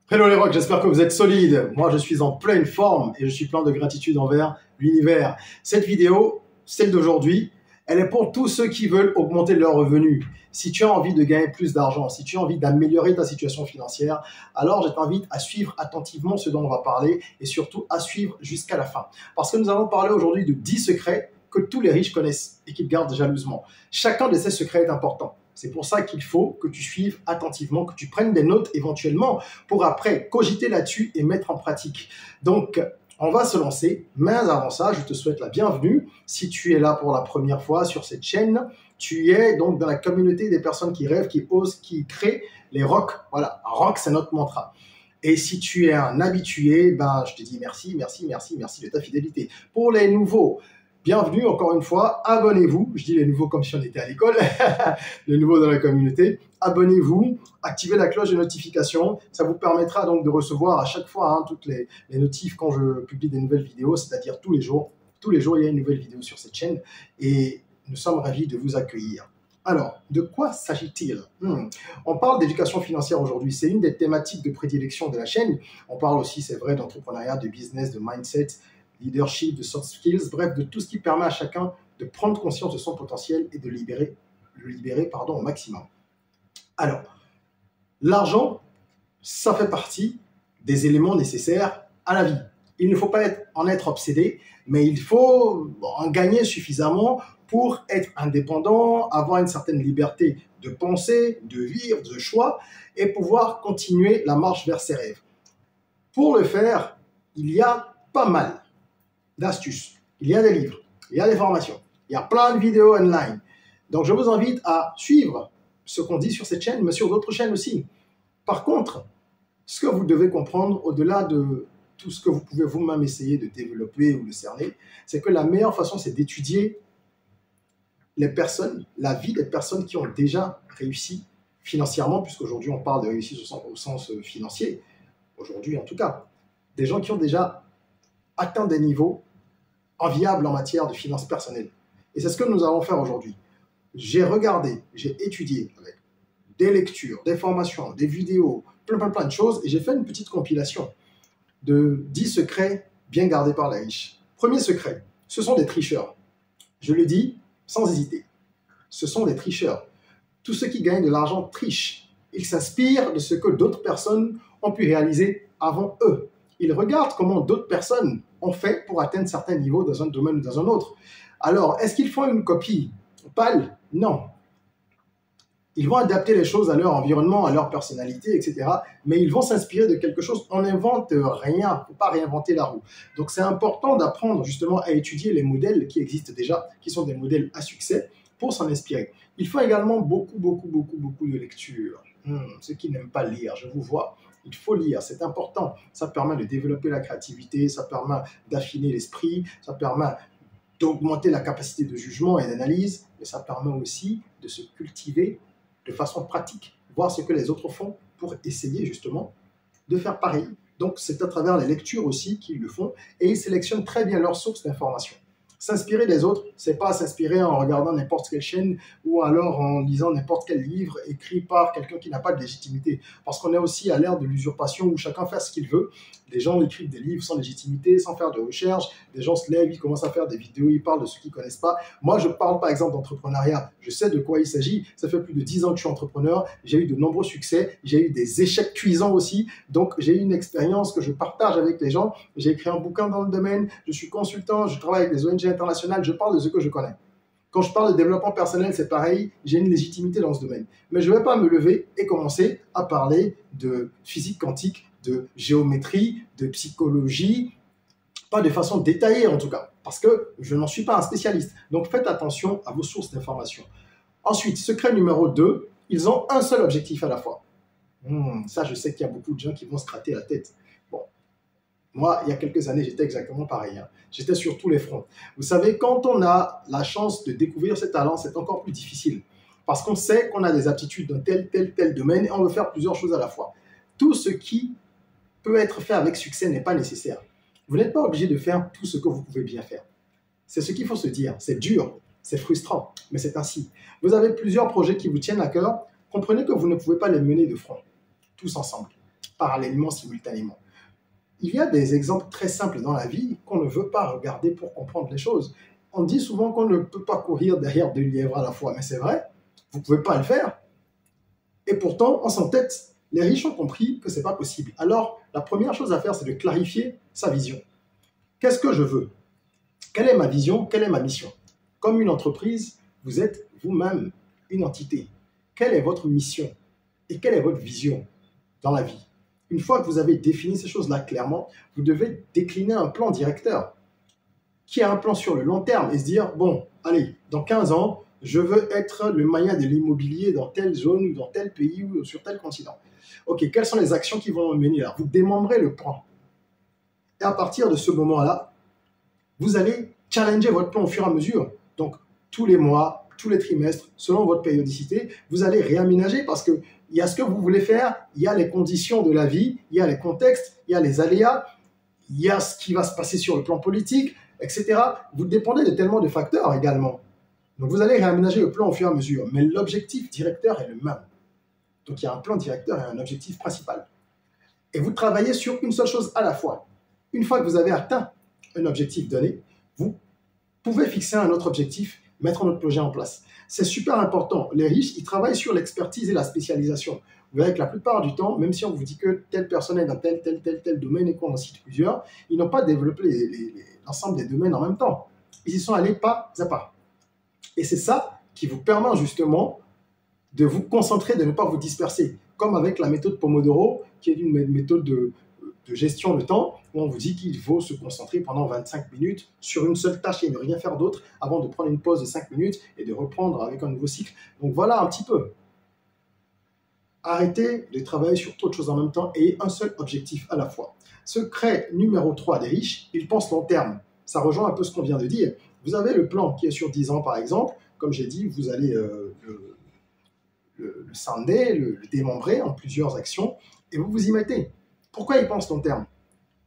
Hello les rocks, j'espère que vous êtes solides. Moi, je suis en pleine forme et je suis plein de gratitude envers l'univers. Cette vidéo, celle d'aujourd'hui, elle est pour tous ceux qui veulent augmenter leurs revenus. Si tu as envie de gagner plus d'argent, si tu as envie d'améliorer ta situation financière, alors je t'invite à suivre attentivement ce dont on va parler et surtout à suivre jusqu'à la fin. Parce que nous allons parler aujourd'hui de 10 secrets que tous les riches connaissent et qu'ils gardent jalousement. Chacun de ces secrets est important. C'est pour ça qu'il faut que tu suives attentivement, que tu prennes des notes éventuellement pour après cogiter là-dessus et mettre en pratique. Donc, on va se lancer, mais avant ça, je te souhaite la bienvenue. Si tu es là pour la première fois sur cette chaîne, tu es donc dans la communauté des personnes qui rêvent, qui osent, qui créent les rocks. Voilà, rock, c'est notre mantra. Et si tu es un habitué, ben, je te dis merci, merci, merci, merci de ta fidélité. Pour les nouveaux, bienvenue encore une fois, abonnez-vous, je dis les nouveaux comme si on était à l'école, les nouveaux dans la communauté, abonnez-vous, activez la cloche de notification, ça vous permettra donc de recevoir à chaque fois toutes les notifs quand je publie des nouvelles vidéos, c'est-à-dire tous les jours il y a une nouvelle vidéo sur cette chaîne et nous sommes ravis de vous accueillir. Alors, de quoi s'agit-il? On parle d'éducation financière aujourd'hui, c'est une des thématiques de prédilection de la chaîne, on parle aussi, c'est vrai, d'entrepreneuriat, de business, de mindset, leadership, de soft skills, bref, de tout ce qui permet à chacun de prendre conscience de son potentiel et de le libérer au maximum. Alors, l'argent, ça fait partie des éléments nécessaires à la vie. Il ne faut pas en être obsédé, mais il faut en gagner suffisamment pour être indépendant, avoir une certaine liberté de penser, de vivre, de choix, et pouvoir continuer la marche vers ses rêves. Pour le faire, il y a pas mal d'astuces. Il y a des livres, il y a des formations, il y a plein de vidéos online. Donc, je vous invite à suivre ce qu'on dit sur cette chaîne, mais sur d'autres chaînes aussi. Par contre, ce que vous devez comprendre, au-delà de tout ce que vous pouvez vous-même essayer de développer ou de cerner, c'est que la meilleure façon, c'est d'étudier les personnes, la vie des personnes qui ont déjà réussi financièrement, puisqu'aujourd'hui, on parle de réussite au sens financier, aujourd'hui en tout cas. Des gens qui ont déjà atteint des niveaux enviable en matière de finances personnelles. Et c'est ce que nous allons faire aujourd'hui. J'ai regardé, j'ai étudié avec des lectures, des formations, des vidéos, plein de choses, et j'ai fait une petite compilation de 10 secrets bien gardés par les riches. Premier secret, ce sont des tricheurs. Je le dis sans hésiter. Ce sont des tricheurs. Tous ceux qui gagnent de l'argent trichent. Ils s'inspirent de ce que d'autres personnes ont pu réaliser avant eux. Ils regardent comment d'autres personnes ont fait pour atteindre certains niveaux dans un domaine ou dans un autre. Alors, est-ce qu'ils font une copie pâle? Non. Ils vont adapter les choses à leur environnement, à leur personnalité, etc. Mais ils vont s'inspirer de quelque chose. On n'invente rien, il ne faut pas réinventer la roue. Donc, c'est important d'apprendre justement à étudier les modèles qui existent déjà, qui sont des modèles à succès, pour s'en inspirer. Il faut également beaucoup de lecture. Ceux qui n'aiment pas lire, je vous vois. Il faut lire, c'est important. Ça permet de développer la créativité, ça permet d'affiner l'esprit, ça permet d'augmenter la capacité de jugement et d'analyse, mais ça permet aussi de se cultiver de façon pratique, voir ce que les autres font pour essayer justement de faire pareil. Donc, c'est à travers les lectures aussi qu'ils le font et ils sélectionnent très bien leurs sources d'informations. S'inspirer des autres, c'est pas s'inspirer en regardant n'importe quelle chaîne ou alors en lisant n'importe quel livre écrit par quelqu'un qui n'a pas de légitimité. Parce qu'on est aussi à l'ère de l'usurpation où chacun fait ce qu'il veut. Des gens écrivent des livres sans légitimité, sans faire de recherche. Des gens se lèvent, ils commencent à faire des vidéos, ils parlent de ceux qu'ils ne connaissent pas. Moi, je parle par exemple d'entrepreneuriat. Je sais de quoi il s'agit. Ça fait plus de 10 ans que je suis entrepreneur. J'ai eu de nombreux succès. J'ai eu des échecs cuisants aussi. Donc, j'ai eu une expérience que je partage avec les gens. J'ai écrit un bouquin dans le domaine. Je suis consultant. Je travaille avec des ONG internationales. Je parle de ce que je connais. Quand je parle de développement personnel, c'est pareil, j'ai une légitimité dans ce domaine. Mais je ne vais pas me lever et commencer à parler de physique quantique, de géométrie, de psychologie, pas de façon détaillée en tout cas, parce que je n'en suis pas un spécialiste. Donc faites attention à vos sources d'information. Ensuite, secret numéro 2, ils ont un seul objectif à la fois. Ça, je sais qu'il y a beaucoup de gens qui vont se gratter la tête. Bon, moi, il y a quelques années, j'étais exactement pareil. J'étais sur tous les fronts. Vous savez, quand on a la chance de découvrir ses talents, c'est encore plus difficile. Parce qu'on sait qu'on a des aptitudes dans tel domaine et on veut faire plusieurs choses à la fois. Tout ce qui peut être fait avec succès n'est pas nécessaire. Vous n'êtes pas obligé de faire tout ce que vous pouvez bien faire. C'est ce qu'il faut se dire. C'est dur, c'est frustrant, mais c'est ainsi. Vous avez plusieurs projets qui vous tiennent à cœur. Comprenez que vous ne pouvez pas les mener de front, tous ensemble. parallèlement, simultanément. Il y a des exemples très simples dans la vie qu'on ne veut pas regarder pour comprendre les choses. On dit souvent qu'on ne peut pas courir derrière 2 lièvres à la fois, mais c'est vrai, vous ne pouvez pas le faire. Et pourtant, on s'entête. Les riches ont compris que ce n'est pas possible. Alors, la première chose à faire, c'est de clarifier sa vision. Qu'est-ce que je veux? Quelle est ma vision? Quelle est ma mission? Comme une entreprise, vous êtes vous-même une entité. Quelle est votre mission? Et quelle est votre vision dans la vie? Une fois que vous avez défini ces choses-là clairement, vous devez décliner un plan directeur qui a un plan sur le long terme et se dire, bon, allez, dans 15 ans, je veux être le maillon de l'immobilier dans telle zone ou dans tel pays ou sur tel continent. Ok, quelles sont les actions qui vont mener là? Vous démembrez le plan. Et à partir de ce moment-là, vous allez challenger votre plan au fur et à mesure. Donc, tous les mois, tous les trimestres, selon votre périodicité, vous allez réaménager parce qu'il y a ce que vous voulez faire, il y a les conditions de la vie, il y a les contextes, il y a les aléas, il y a ce qui va se passer sur le plan politique, etc. Vous dépendez de tellement de facteurs également. Donc, vous allez réaménager le plan au fur et à mesure. Mais l'objectif directeur est le même. Donc, il y a un plan directeur et un objectif principal. Et vous travaillez sur une seule chose à la fois. Une fois que vous avez atteint un objectif donné, vous pouvez fixer un autre objectif, mettre un autre projet en place. C'est super important. Les riches, ils travaillent sur l'expertise et la spécialisation. Vous verrez que la plupart du temps, même si on vous dit que telle personne est dans tel domaine et qu'on en cite plusieurs, ils n'ont pas développé l'ensemble des domaines en même temps. Ils y sont allés pas à pas. Et c'est ça qui vous permet justement de vous concentrer, de ne pas vous disperser. Comme avec la méthode Pomodoro, qui est une méthode de gestion de temps, où on vous dit qu'il faut se concentrer pendant 25 minutes sur une seule tâche et ne rien faire d'autre avant de prendre une pause de 5 minutes et de reprendre avec un nouveau cycle. Donc voilà un petit peu. Arrêtez de travailler sur trop de choses en même temps et un seul objectif à la fois. Secret numéro 3 des riches, ils pensent long terme. Ça rejoint un peu ce qu'on vient de dire. Vous avez le plan qui est sur 10 ans par exemple. Comme j'ai dit, vous allez le scinder, le démembrer en plusieurs actions et vous vous y mettez. Pourquoi ils pensent long terme?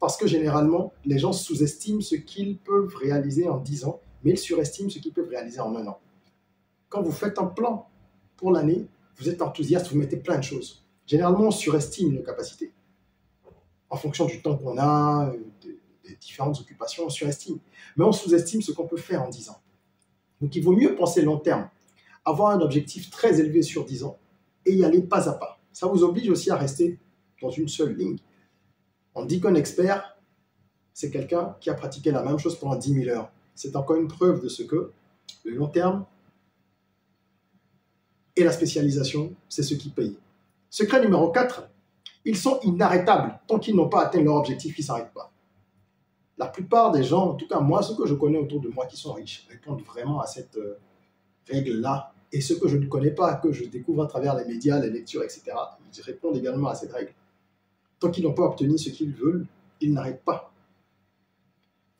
Parce que généralement, les gens sous-estiment ce qu'ils peuvent réaliser en 10 ans, mais ils surestiment ce qu'ils peuvent réaliser en 1 an. Quand vous faites un plan pour l'année, vous êtes enthousiaste, vous mettez plein de choses. Généralement, on surestime nos capacités. En fonction du temps qu'on a, des différentes occupations, on surestime. Mais on sous-estime ce qu'on peut faire en 10 ans. Donc, il vaut mieux penser long terme, avoir un objectif très élevé sur 10 ans et y aller pas à pas. Ça vous oblige aussi à rester dans une seule ligne. On dit qu'un expert, c'est quelqu'un qui a pratiqué la même chose pendant 10 000 heures. C'est encore une preuve de ce que le long terme et la spécialisation, c'est ce qui paye. Secret numéro 4, ils sont inarrêtables. Tant qu'ils n'ont pas atteint leur objectif, ils ne s'arrêtent pas. La plupart des gens, en tout cas moi, ceux que je connais autour de moi qui sont riches, répondent vraiment à cette règle-là. Et ceux que je ne connais pas, que je découvre à travers les médias, les lectures, etc., ils répondent également à cette règle. Tant qu'ils n'ont pas obtenu ce qu'ils veulent, ils n'arrêtent pas.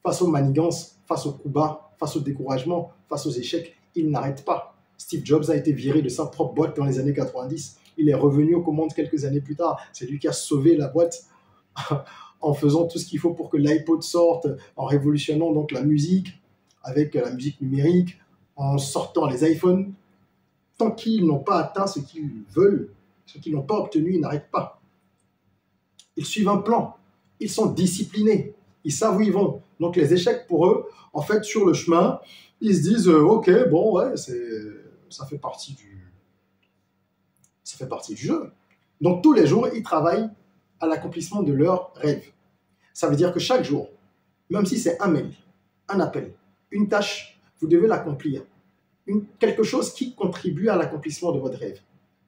Face aux manigances, face aux coups bas, face au découragement, face aux échecs, ils n'arrêtent pas. Steve Jobs a été viré de sa propre boîte dans les années 90. Il est revenu aux commandes quelques années plus tard. C'est lui qui a sauvé la boîte en faisant tout ce qu'il faut pour que l'iPod sorte, en révolutionnant donc la musique avec la musique numérique, en sortant les iPhones. Tant qu'ils n'ont pas atteint ce qu'ils veulent, ce qu'ils n'ont pas obtenu, ils n'arrêtent pas. Ils suivent un plan. Ils sont disciplinés. Ils savent où ils vont. Donc les échecs pour eux, en fait, sur le chemin, ils se disent ok, bon, ouais, ça fait partie du jeu. Donc tous les jours, ils travaillent à l'accomplissement de leurs rêves. Ça veut dire que chaque jour, même si c'est un mail, un appel, une tâche, vous devez l'accomplir. Quelque chose qui contribue à l'accomplissement de votre rêve.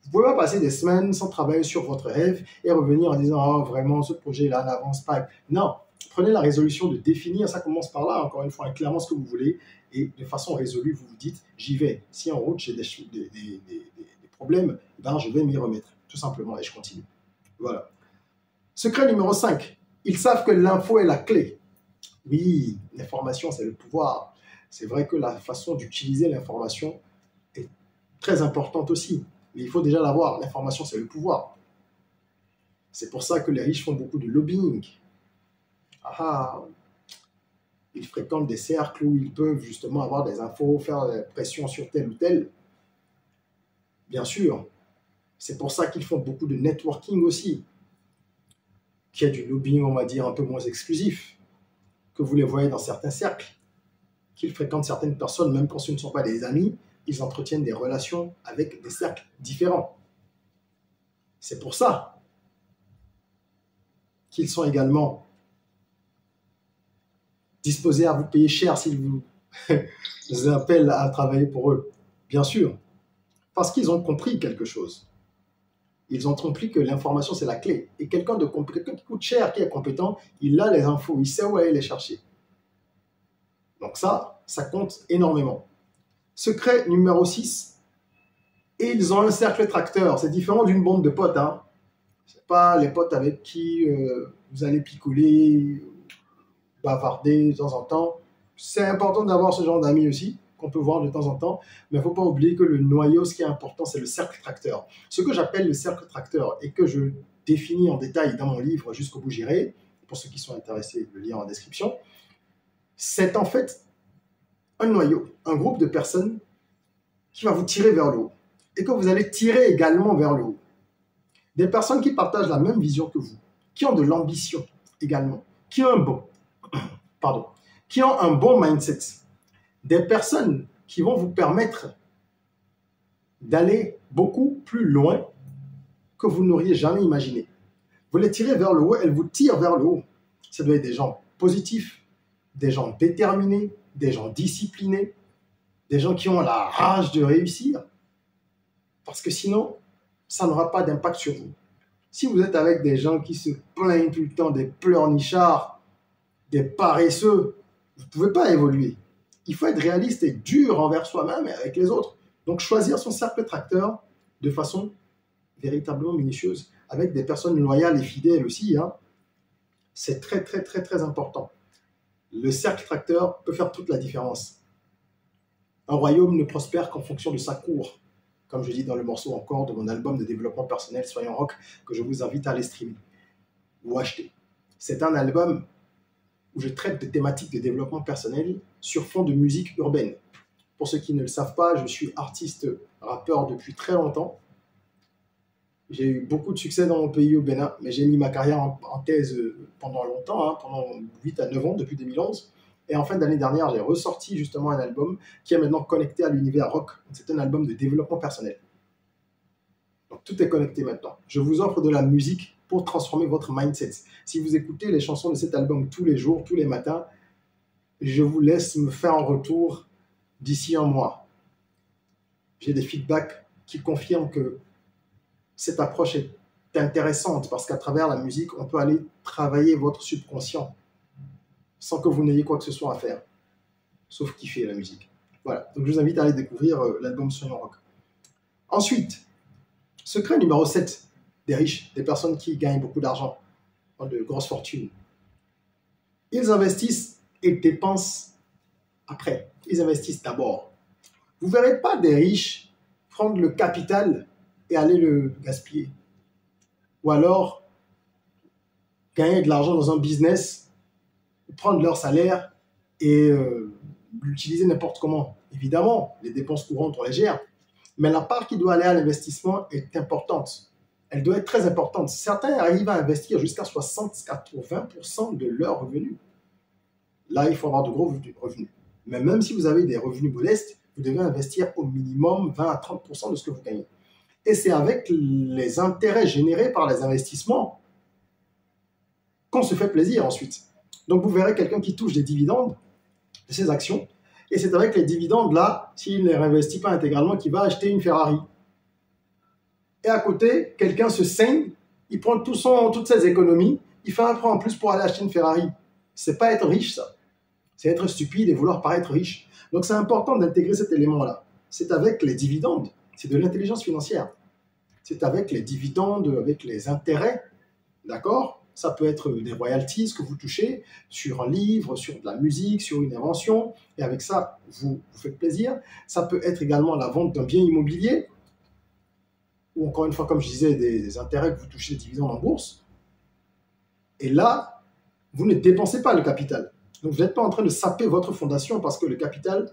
Vous ne pouvez pas passer des semaines sans travailler sur votre rêve et revenir en disant « Oh, vraiment, ce projet-là n'avance pas. » Non, prenez la résolution de définir, ça commence par là, encore une fois, clairement ce que vous voulez, et de façon résolue, vous vous dites « J'y vais. Si en route, j'ai des problèmes, ben, je vais m'y remettre, tout simplement, et je continue. » Voilà. Secret numéro 5. Ils savent que l'info est la clé. Oui, l'information, c'est le pouvoir. C'est vrai que la façon d'utiliser l'information est très importante aussi. Mais il faut déjà l'avoir. L'information, c'est le pouvoir. C'est pour ça que les riches font beaucoup de lobbying. Ils fréquentent des cercles où ils peuvent justement avoir des infos, faire des pressions sur tel ou tel. Bien sûr. C'est pour ça qu'ils font beaucoup de networking aussi. qu'il y a du lobbying, on va dire, un peu moins exclusif, que vous les voyez dans certains cercles, qu'ils fréquentent certaines personnes, même quand ce ne sont pas des amis, ils entretiennent des relations avec des cercles différents. C'est pour ça qu'ils sont également disposés à vous payer cher s'ils vous appellent à travailler pour eux. Bien sûr, parce qu'ils ont compris quelque chose. Ils ont compris que l'information, c'est la clé. Et quelqu'un qui coûte cher, qui est compétent, il a les infos, il sait où aller les chercher. Donc ça compte énormément. Secret numéro 6, ils ont un cercle tracteur. C'est différent d'une bande de potes. Hein. Ce n'est pas les potes avec qui vous allez picoler, bavarder de temps en temps. C'est important d'avoir ce genre d'amis aussi, qu'on peut voir de temps en temps. Mais il ne faut pas oublier que le noyau, ce qui est important, c'est le cercle tracteur. Ce que j'appelle le cercle tracteur et que je définis en détail dans mon livre Jusqu'au bout j'irai, pour ceux qui sont intéressés, le lien en description, c'est en fait un noyau, un groupe de personnes qui va vous tirer vers le haut et que vous allez tirer également vers le haut. Des personnes qui partagent la même vision que vous, qui ont de l'ambition également, qui ont un bon mindset. Des personnes qui vont vous permettre d'aller beaucoup plus loin que vous n'auriez jamais imaginé. Vous les tirez vers le haut, elles vous tirent vers le haut. Ça doit être des gens positifs, des gens déterminés, des gens disciplinés, des gens qui ont la rage de réussir. Parce que sinon, ça n'aura pas d'impact sur vous. Si vous êtes avec des gens qui se plaignent tout le temps, des pleurnichards, des paresseux, vous ne pouvez pas évoluer. Il faut être réaliste et dur envers soi-même et avec les autres. Donc, choisir son cercle tracteur de façon véritablement minutieuse, avec des personnes loyales et fidèles aussi, hein, c'est très, très, très, très important. Le cercle tracteur peut faire toute la différence. Un royaume ne prospère qu'en fonction de sa cour, comme je dis dans le morceau encore de mon album de développement personnel Soyons Rock, que je vous invite à aller streamer ou acheter. C'est un album où je traite de thématiques de développement personnel sur fond de musique urbaine. Pour ceux qui ne le savent pas, je suis artiste rappeur depuis très longtemps. J'ai eu beaucoup de succès dans mon pays au Bénin, mais j'ai mis ma carrière en thèse pendant longtemps, hein, pendant 8 à 9 ans, depuis 2011. Et en fin d'année dernière, j'ai ressorti justement un album qui est maintenant connecté à l'univers rock. C'est un album de développement personnel. Donc tout est connecté maintenant. Je vous offre de la musique pour transformer votre mindset. Si vous écoutez les chansons de cet album tous les jours, tous les matins, je vous laisse me faire un retour d'ici un mois. J'ai des feedbacks qui confirment que cette approche est intéressante parce qu'à travers la musique, on peut aller travailler votre subconscient sans que vous n'ayez quoi que ce soit à faire, sauf kiffer la musique. Voilà, donc je vous invite à aller découvrir l'album Soyons Rock. Ensuite, secret numéro 7 des riches, des personnes qui gagnent beaucoup d'argent, de grosses fortunes. Ils investissent et dépensent après. Ils investissent d'abord. Vous ne verrez pas des riches prendre le capital et aller le gaspiller. Ou alors, gagner de l'argent dans un business, prendre leur salaire et l'utiliser n'importe comment. Évidemment, les dépenses courantes, on les gère. Mais la part qui doit aller à l'investissement est importante. Elle doit être très importante. Certains arrivent à investir jusqu'à 60-80% de leurs revenus. Là, il faut avoir de gros revenus. Mais même si vous avez des revenus modestes, vous devez investir au minimum 20 à 30% de ce que vous gagnez. Et c'est avec les intérêts générés par les investissements qu'on se fait plaisir ensuite. Donc, vous verrez quelqu'un qui touche des dividendes de ses actions. Et c'est avec les dividendes là, s'il ne les réinvestit pas intégralement, qu'il va acheter une Ferrari. Et à côté, quelqu'un se saigne, il prend toutes ses économies, il fait un prêt en plus pour aller acheter une Ferrari. C'est pas être riche, ça. C'est être stupide et vouloir paraître riche. Donc, c'est important d'intégrer cet élément-là. C'est avec les dividendes. C'est de l'intelligence financière. C'est avec les dividendes, avec les intérêts, d'accord? Ça peut être des royalties que vous touchez sur un livre, sur de la musique, sur une invention. Et avec ça, vous faites plaisir. Ça peut être également la vente d'un bien immobilier. Ou encore une fois, comme je disais, des intérêts que vous touchez des dividendes en bourse. Et là, vous ne dépensez pas le capital. Donc, vous n'êtes pas en train de saper votre fondation parce que le capital,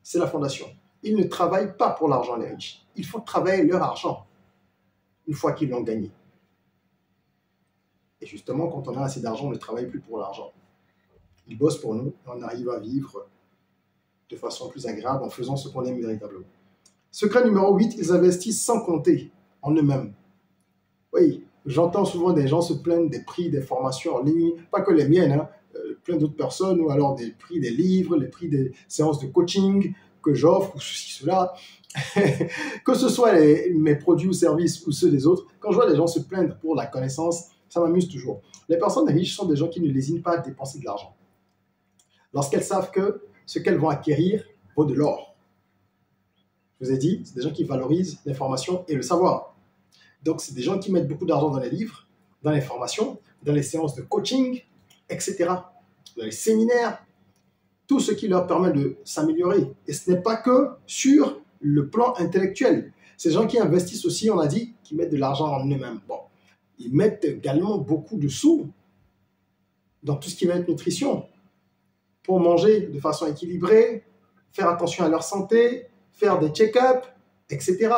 c'est la fondation. Ils ne travaillent pas pour l'argent, les riches. Il faut travailler leur argent une fois qu'ils l'ont gagné. Et justement, quand on a assez d'argent, on ne travaille plus pour l'argent. Ils bossent pour nous et on arrive à vivre de façon plus agréable en faisant ce qu'on aime véritablement. Secret numéro 8, ils investissent sans compter en eux-mêmes. Oui, j'entends souvent des gens se plaindre des prix des formations en ligne, pas que les miennes, hein, plein d'autres personnes, ou alors des prix des livres, les prix des séances de coaching que j'offre, ou ceci, cela. Que ce soit mes produits ou services ou ceux des autres, quand je vois des gens se plaindre pour la connaissance, ça m'amuse toujours. Les personnes riches sont des gens qui ne lésinent pas à dépenser de l'argent. Lorsqu'elles savent que ce qu'elles vont acquérir vaut de l'or. Je vous ai dit, c'est des gens qui valorisent l'information et le savoir. Donc, c'est des gens qui mettent beaucoup d'argent dans les livres, dans les formations, dans les séances de coaching, etc., dans les séminaires, tout ce qui leur permet de s'améliorer. Et ce n'est pas que sur le plan intellectuel. Ces gens qui investissent aussi, on a dit, qui mettent de l'argent en eux-mêmes. Bon, ils mettent également beaucoup de sous dans tout ce qui va être nutrition, pour manger de façon équilibrée, faire attention à leur santé, faire des check-ups, etc.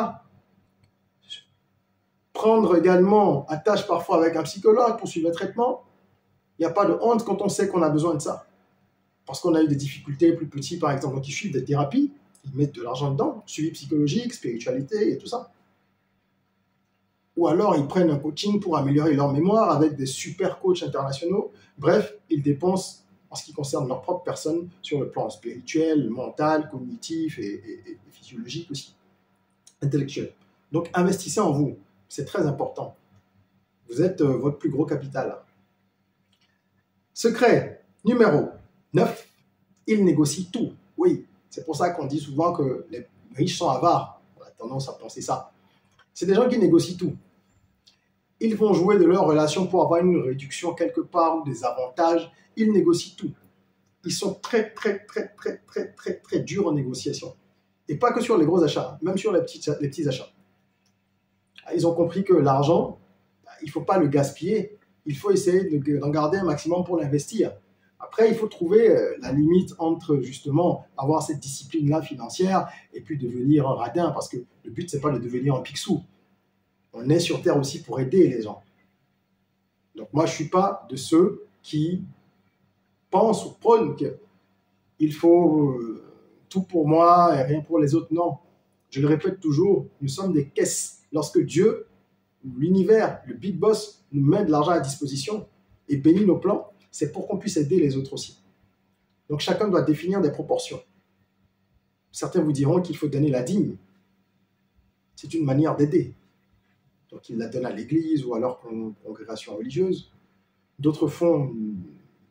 Prendre également attache parfois avec un psychologue pour suivre le traitement. Il n'y a pas de honte quand on sait qu'on a besoin de ça. Parce qu'on a eu des difficultés plus petits, par exemple, qui suivent des thérapies, ils mettent de l'argent dedans, suivi psychologique, spiritualité et tout ça. Ou alors ils prennent un coaching pour améliorer leur mémoire avec des super coachs internationaux. Bref, ils dépensent en ce qui concerne leur propre personne sur le plan spirituel, mental, cognitif et physiologique aussi, intellectuel. Donc investissez en vous, c'est très important. Vous êtes votre plus gros capital. Secret numéro 9, ils négocient tout. Oui, c'est pour ça qu'on dit souvent que les riches sont avares. On a tendance à penser ça. C'est des gens qui négocient tout. Ils vont jouer de leur relation pour avoir une réduction quelque part ou des avantages. Ils négocient tout. Ils sont très durs en négociation. Et pas que sur les gros achats, même sur les petits achats. Ils ont compris que l'argent, il ne faut pas le gaspiller. Il faut essayer d'en garder un maximum pour l'investir. Après, il faut trouver la limite entre justement avoir cette discipline-là financière et puis devenir un radin, parce que le but, ce n'est pas de devenir un picsou. On est sur Terre aussi pour aider les gens. Donc moi, je ne suis pas de ceux qui pensent ou prônent qu'il faut tout pour moi et rien pour les autres. Non, je le répète toujours, nous sommes des caisses. Lorsque Dieu, l'univers, le Big Boss nous met de l'argent à disposition et bénit nos plans, c'est pour qu'on puisse aider les autres aussi. Donc chacun doit définir des proportions. Certains vous diront qu'il faut donner la dîme. C'est une manière d'aider. Donc ils la donnent à l'église ou à leur congrégation religieuse. D'autres font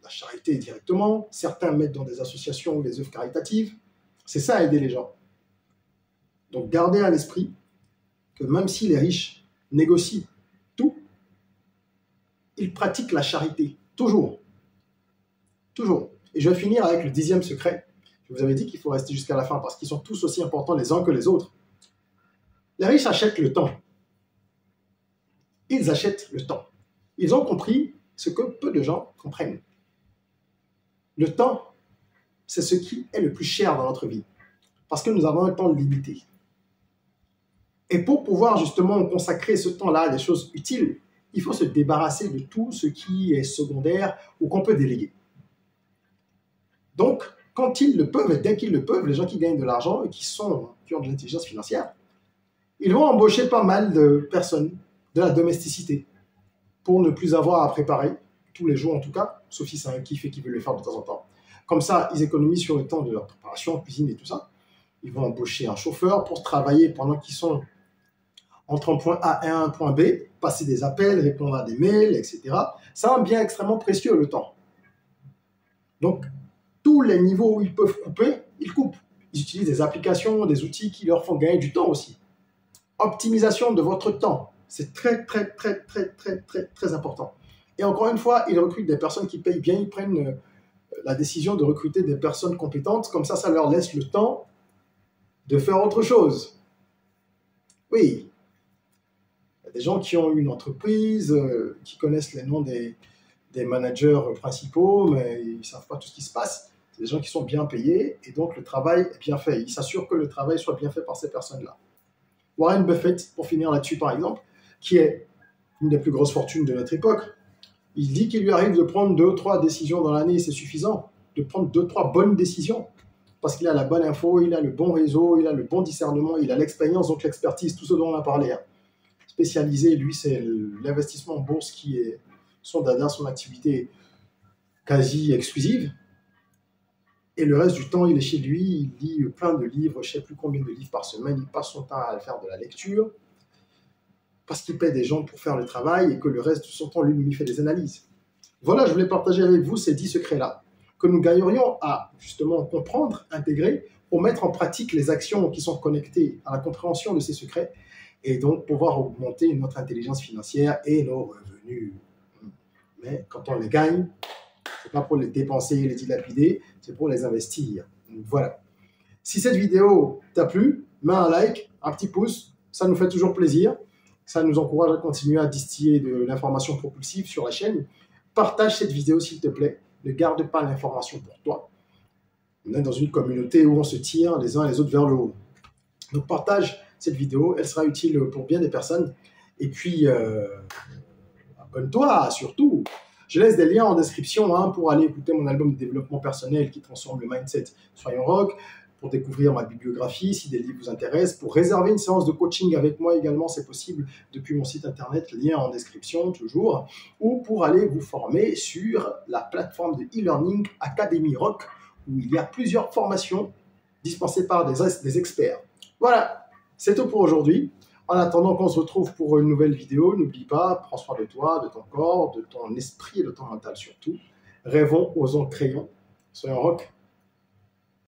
la charité directement. Certains mettent dans des associations ou des œuvres caritatives. C'est ça, aider les gens. Donc gardez à l'esprit que même si les riches négocient tout, ils pratiquent la charité. Toujours. Toujours. Et je vais finir avec le 10e secret. Je vous avais dit qu'il faut rester jusqu'à la fin parce qu'ils sont tous aussi importants les uns que les autres. Les riches achètent le temps. Ils achètent le temps. Ils ont compris ce que peu de gens comprennent. Le temps, c'est ce qui est le plus cher dans notre vie. Parce que nous avons un temps limité. Et pour pouvoir justement consacrer ce temps-là à des choses utiles, il faut se débarrasser de tout ce qui est secondaire ou qu'on peut déléguer. Donc, quand ils le peuvent, et dès qu'ils le peuvent, les gens qui gagnent de l'argent et qui ont de l'intelligence financière, ils vont embaucher pas mal de personnes, de la domesticité, pour ne plus avoir à préparer, tous les jours en tout cas, sauf si c'est un kiff et qu'ils veulent le faire de temps en temps. Comme ça, ils économisent sur le temps de leur préparation, cuisine et tout ça. Ils vont embaucher un chauffeur pour travailler pendant qu'ils sont entre un point A et un point B, passer des appels, répondre à des mails, etc. C'est un bien extrêmement précieux, le temps. Donc, tous les niveaux où ils peuvent couper, ils coupent. Ils utilisent des applications, des outils qui leur font gagner du temps aussi. Optimisation de votre temps, c'est très important. Et encore une fois, ils recrutent des personnes qui payent bien, ils prennent la décision de recruter des personnes compétentes, comme ça leur laisse le temps de faire autre chose. Oui, il y a des gens qui ont une entreprise, qui connaissent les noms des managers principaux, mais ils ne savent pas tout ce qui se passe. C'est des gens qui sont bien payés, et donc le travail est bien fait. Ils s'assurent que le travail soit bien fait par ces personnes-là. Warren Buffett, pour finir là-dessus par exemple, qui est une des plus grosses fortunes de notre époque, Il dit qu'il lui arrive de prendre 2-3 décisions dans l'année, c'est suffisant. De prendre 2-3 bonnes décisions. Parce qu'il a la bonne info, il a le bon réseau, il a le bon discernement, il a l'expérience, donc l'expertise, tout ce dont on a parlé. Hein. Spécialisé, lui, c'est l'investissement en bourse qui est son dada, son activité quasi exclusive. Et le reste du temps, il est chez lui, il lit plein de livres, je ne sais plus combien de livres par semaine, il passe son temps à faire de la lecture, parce qu'il paie des gens pour faire le travail et que le reste de son temps, lui, fait des analyses. Voilà, je voulais partager avec vous ces 10 secrets-là, que nous gagnerions à justement comprendre, intégrer, pour mettre en pratique les actions qui sont connectées à la compréhension de ces secrets, et donc pouvoir augmenter notre intelligence financière et nos revenus. Mais quand on les gagne, ce n'est pas pour les dépenser et les dilapider, c'est pour les investir. Donc voilà. Si cette vidéo t'a plu, mets un like, un petit pouce, ça nous fait toujours plaisir. Ça nous encourage à continuer à distiller de l'information propulsive sur la chaîne. Partage cette vidéo s'il te plaît. Ne garde pas l'information pour toi. On est dans une communauté où on se tire les uns et les autres vers le haut. Donc partage cette vidéo, elle sera utile pour bien des personnes. Et puis, abonne-toi surtout. Je laisse des liens en description pour aller écouter mon album de développement personnel qui transforme le mindset Soyons Rock, pour découvrir ma bibliographie si des livres vous intéressent, pour réserver une séance de coaching avec moi également, c'est possible depuis mon site internet, lien en description toujours, ou pour aller vous former sur la plateforme de e-learning Academy Rock, où il y a plusieurs formations dispensées par des experts. Voilà, c'est tout pour aujourd'hui. En attendant qu'on se retrouve pour une nouvelle vidéo, n'oublie pas, prends soin de toi, de ton corps, de ton esprit et de ton mental surtout. Rêvons, osons, créons. Soyons rock.